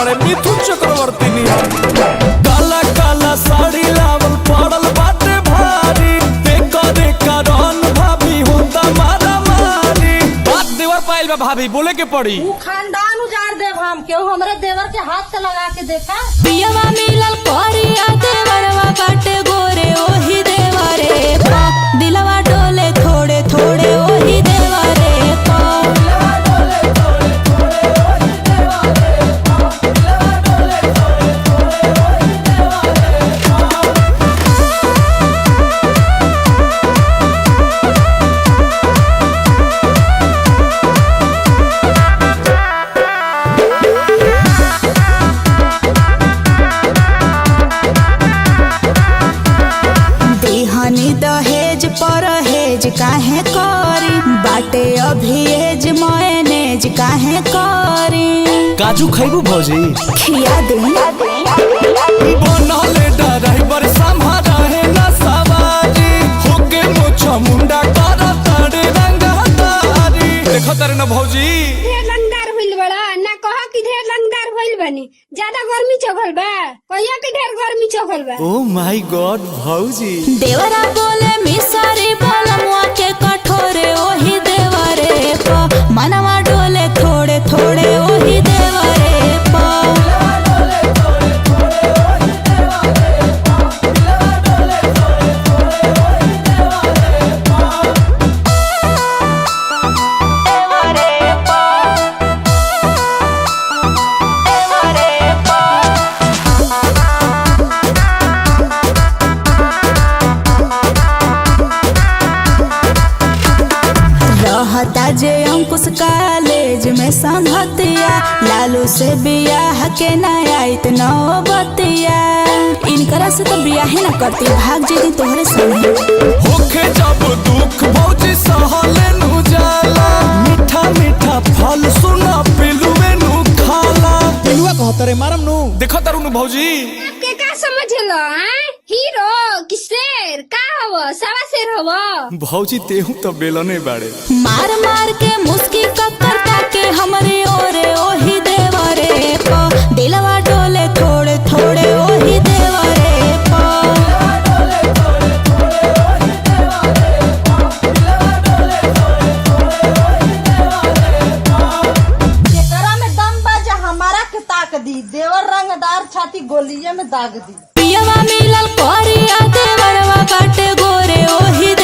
बाड़े मिथुन चक्रवर्ती निहार। काला काला साड़ी लावल पड़ल बाटे भारी, देखा देखा रन भाभी होता मारा मारी। बात देवर पाइल बा भाभी बोले के पड़ी। वो खानदान उजाड़ देव हम क्यों हमरे देवर के हाथ से लगा के देखा। पियवा मिलल कोरिया देवरवा बाटे गोरे ओही देवरे पा दिलवा डोले थोड़े थोड़े ओही देवरे पा। दहेज परहेज काहे करी बाटे अभी एज मैनेज काहे करी। काजू खैबू भौजी खिया दे बनले ड्राइवर संभारा है ना सवारी, होके मोछा मुंडा करा तारे रंगा तारी। देखो तारे ना भौजी ढेर लंगदार होइल बड़ा ना कहा कि ढेर लंगदार होइल बनी। ज्यादा गर्मी चघल बा कहिया कि ढेर गर्मी चघल बा। ओ माय गॉड भौजी देवरा बोले मिसरी बोलमुआ के कठोरे ओही देवरे पा मनवा डोले थोड़े थोड़े ओही देवरे पा। रहता जे अंकुश कॉलेज में संगतिया लालू से बियाह के नयाइत नौबतिया इनकरा से तो बियाह न करती भाग जेदी तोहरे संगे। होके जब दुख भौजी सहले नु जाला, मीठा मीठा फल सुना पिलुए नु खाला। पिलुआ कहतरे मारम नु देखो तारू नु भौजी के का समझलो हैं हीरो कि शेर का हवो सवा शेर हवो। भौजी तेहू तो बेलने बाड़े। मार मार के मुस्की ककरता के हमरे ओरे ओही देवरे पा दिलवा डोले थोड़े थोड़े ओही देवरे पा। जेकरा में दम बाजा हमारा के ताक दी देवर रंगदार छाती गोलिये में दाग दी। पियवा मिलल कोरिया देवरवा बाटे गोरे ओही